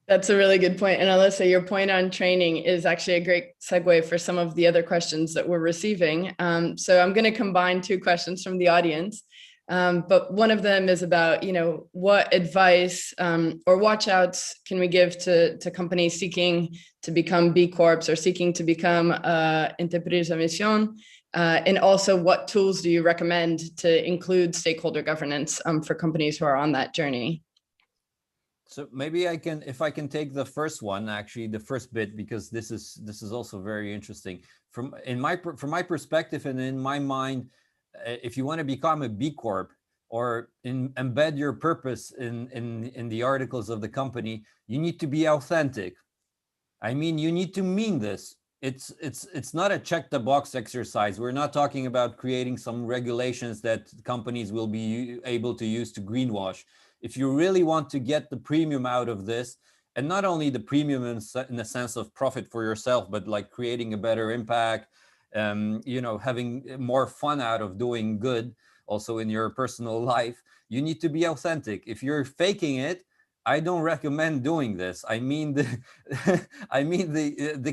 That's a really good point. And Alyssa, your point on training is actually a great segue for some of the other questions that we're receiving. So I'm going to combine two questions from the audience. But one of them is about, what advice or watch outs can we give to companies seeking to become B Corps or seeking to become entreprise à mission? And also, what tools do you recommend to include stakeholder governance for companies who are on that journey? So maybe if I can take the first one, actually the first bit, because this is also very interesting from my perspective and in my mind. If you want to become a B Corp or embed your purpose in the articles of the company, you need to be authentic. I mean, you need to mean this. It's not a check the box exercise. We're not talking about creating some regulations that companies will be able to use to greenwash. If you really want to get the premium out of this, and not only the premium in the sense of profit for yourself, but like creating a better impact, having more fun out of doing good also in your personal life, you need to be authentic. If you're faking it, I don't recommend doing this. I mean, the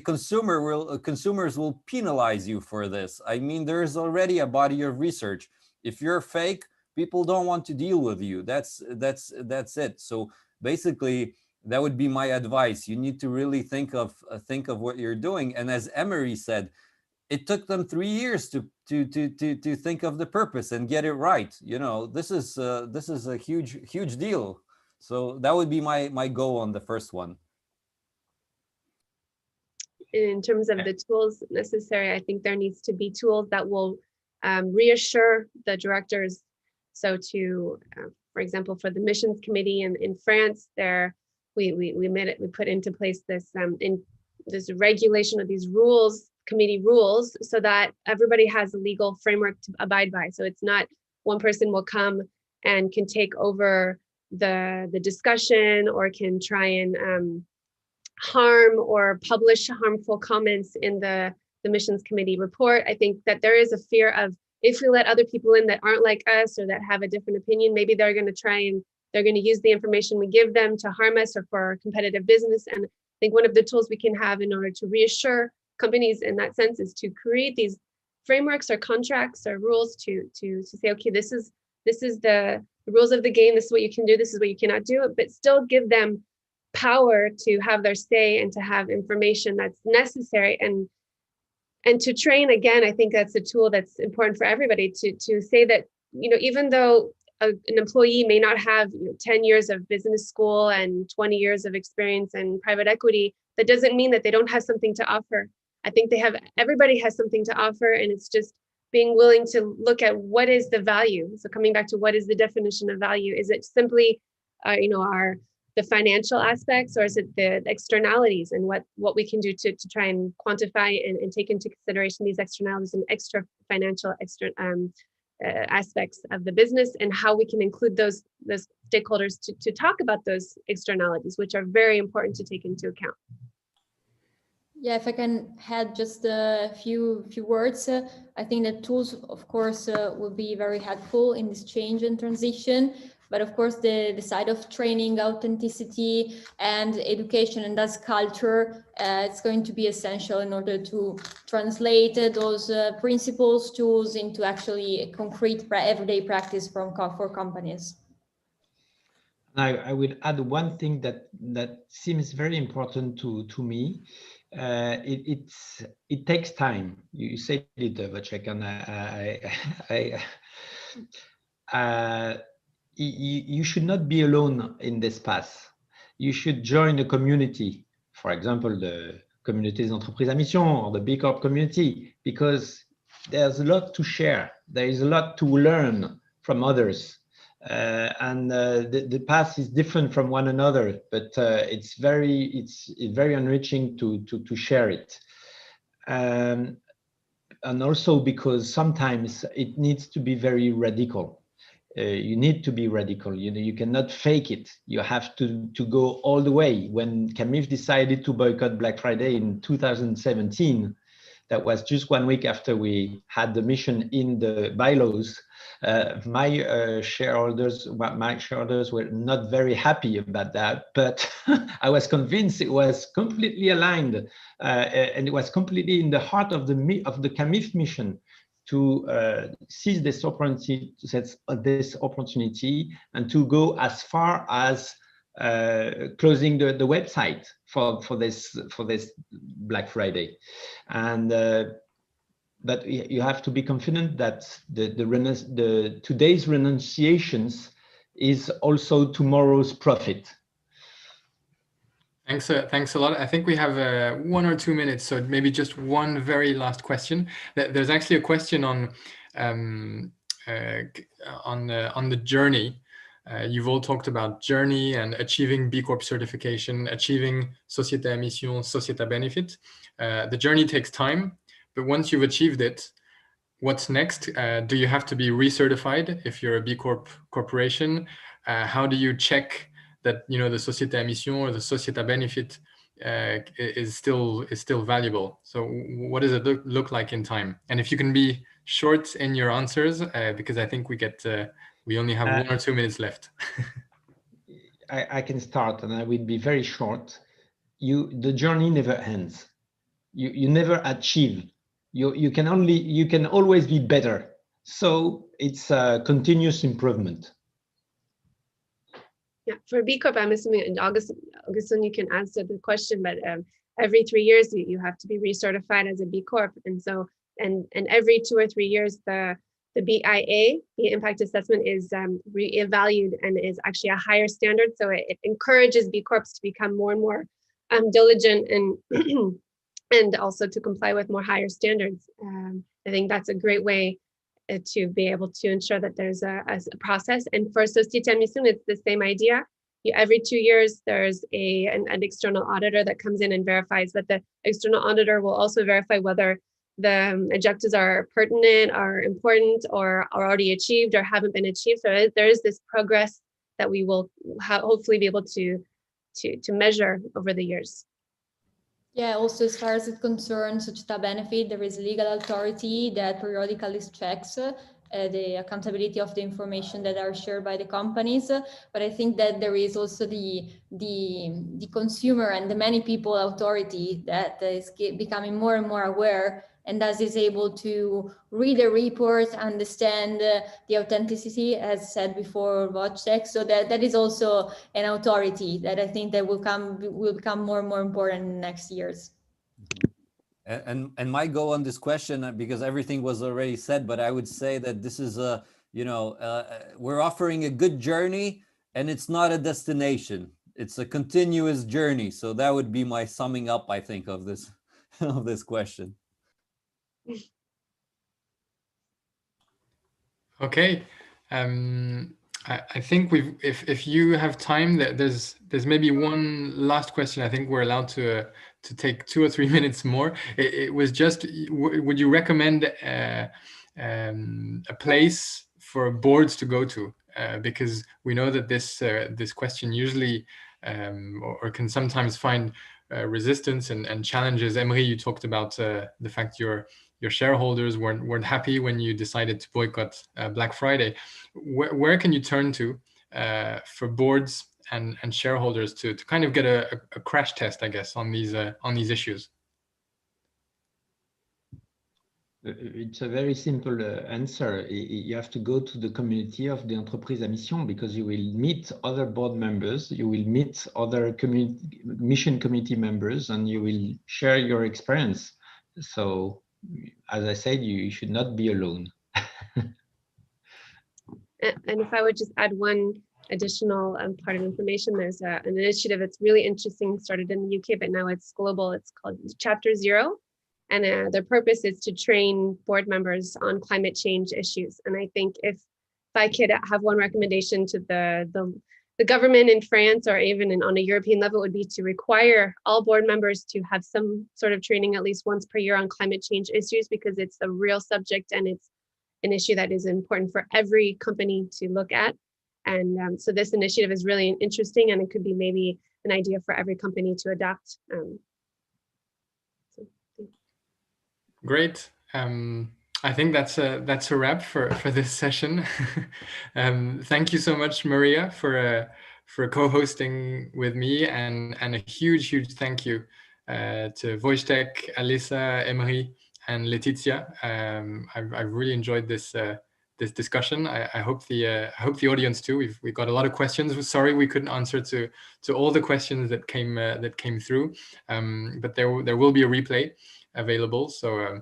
consumers will penalize you for this. I mean, there is already a body of research. If you're fake, people don't want to deal with you. That's it. So basically, that would be my advice. You need to really think of what you're doing. And as Emery said, it took them 3 years to think of the purpose and get it right. You know, this is a huge deal. So that would be my go on the first one. In terms of the tools necessary, I think there needs to be tools that will reassure the directors. So to, for example, for the missions committee in France, we put into place this this regulation of these rules, committee rules, so that everybody has a legal framework to abide by. So it's not one person will come and can take over the discussion, or can try and harm or publish harmful comments in the missions committee report. I think that there is a fear of, if we let other people in that aren't like us or that have a different opinion, maybe they're going to try and they're going to use the information we give them to harm us or for competitive business. And I think one of the tools we can have in order to reassure companies in that sense is to create these frameworks or contracts or rules to say, okay, this is the rules of the game. This is what you can do. This is what you cannot do, but still give them power to have their say and to have information that's necessary, and to train. Again, I think that's a tool that's important for everybody to say that, you know, even though an employee may not have 10 years of business school and 20 years of experience in private equity, that doesn't mean that they don't have something to offer. I think everybody has something to offer, and it's just being willing to look at what is the value. So coming back to what is the definition of value? Is it simply, the financial aspects, or is it the externalities and what we can do to try and quantify and take into consideration these externalities and extra financial aspects of the business, and how we can include those stakeholders to talk about those externalities, which are very important to take into account. Yeah, if I can add just a few words, I think that tools, of course, will be very helpful in this change and transition. But of course, the side of training, authenticity, and education, and thus culture, it's going to be essential in order to translate those principles, tools into actually concrete everyday practice for companies. I would add one thing that seems very important to me. It takes time. You said it, Wojciech, and you should not be alone in this path. You should join a community, for example, the Communauté des Entreprises à Mission or the B Corp community, because there's a lot to share. There is a lot to learn from others. And the path is different from one another, but it's very enriching to share it. And also because sometimes it needs to be very radical. You need to be radical. You cannot fake it. You have to go all the way. When CAMIF decided to boycott Black Friday in 2017, that was just 1 week after we had the mission in the bylaws. My shareholders were not very happy about that, but I was convinced it was completely aligned, and it was completely in the heart of the CAMIF mission to seize this opportunity, and to go as far as closing the website for this Black Friday. And but you have to be confident that the today's renunciations is also tomorrow's profit. Thanks a lot. I think we have 1 or 2 minutes, so maybe just one very last question. There's actually a question on the journey. You've all talked about journey and achieving B Corp certification, achieving Société à Mission, Société à Benefit. The journey takes time, but once you've achieved it, what's next? Do you have to be recertified if you're a B Corp corporation? How do you check that the Société à Mission or the Société à Benefit is still valuable? So what does it look like in time? And if you can be short in your answers, because I think we only have 1 or 2 minutes left. I can start, and I will be very short. The journey never ends. You never achieve. You can always be better. So it's a continuous improvement. Yeah, for B Corp, I'm assuming, and Augustin, you can answer the question, but every 3 years you have to be recertified as a B Corp, and so and every 2 or 3 years the BIA, the impact assessment, is reevaluated and is actually a higher standard. So it encourages B Corps to become more and more diligent and and also to comply with more higher standards. I think that's a great way to be able to ensure that there's a process. And for Société Mission, it's the same idea. Every 2 years, there's an external auditor that comes in and verifies, but the external auditor will also verify whether the objectives are pertinent, are important, or are already achieved or haven't been achieved. So there is this progress that we will hopefully be able to measure over the years. Yeah, also as far as it concerns Società Benefit, there is legal authority that periodically checks the accountability of the information that are shared by the companies. But I think that there is also the consumer and the many people authority that is becoming more and more aware, and thus is able to read a report, understand the authenticity, as said before, Wojciech. So that is also an authority that I think that will become more and more important in the next years. And my go on this question, because everything was already said, but I would say that this is a, we're offering a good journey, and it's not a destination. It's a continuous journey. So that would be my summing up, I think, of this of this question. Okay. I think if you have time, there's maybe one last question. I think we're allowed to take 2 or 3 minutes more. It was just, would you recommend a place for boards to go to? Because we know that this question usually or can sometimes find resistance and challenges. Emery, you talked about the fact your shareholders weren't happy when you decided to boycott Black Friday. Where can you turn to for boards and shareholders to kind of get a crash test, I guess, on these issues? It's a very simple answer. You have to go to the community of the Entreprise à Mission, because you will meet other board members, you will meet other mission committee members, and you will share your experience. So, as I said, you should not be alone. And if I would just add one additional part of information, there's an initiative that's really interesting, started in the UK, but now it's global. It's called Chapter Zero. And their purpose is to train board members on climate change issues. And I think if I could have one recommendation to the government in France, or even on a European level, would be to require all board members to have some sort of training at least once per year on climate change issues, because it's a real subject and it's an issue that is important for every company to look at. And so this initiative is really interesting, and it could be maybe an idea for every company to adopt. Great. I think that's a wrap for this session. Thank you so much, Maria, for co-hosting with me, and a huge thank you to Wojciech, Alisa, Emery, and Letizia. I've really enjoyed this discussion. I hope the audience too. We've got a lot of questions. Sorry we couldn't answer to all the questions that came through, but there will be a replay available. So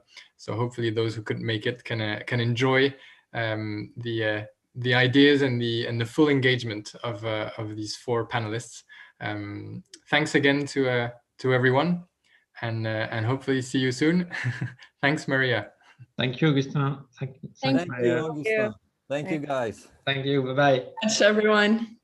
hopefully those who couldn't make it can enjoy the ideas and the full engagement of these 4 panelists. Thanks again to everyone, and hopefully see you soon. Thanks, Maria. Thank you, Augustin. Thank you, Augustin. Thank you, guys. Thank you. Bye-bye. Thanks, everyone.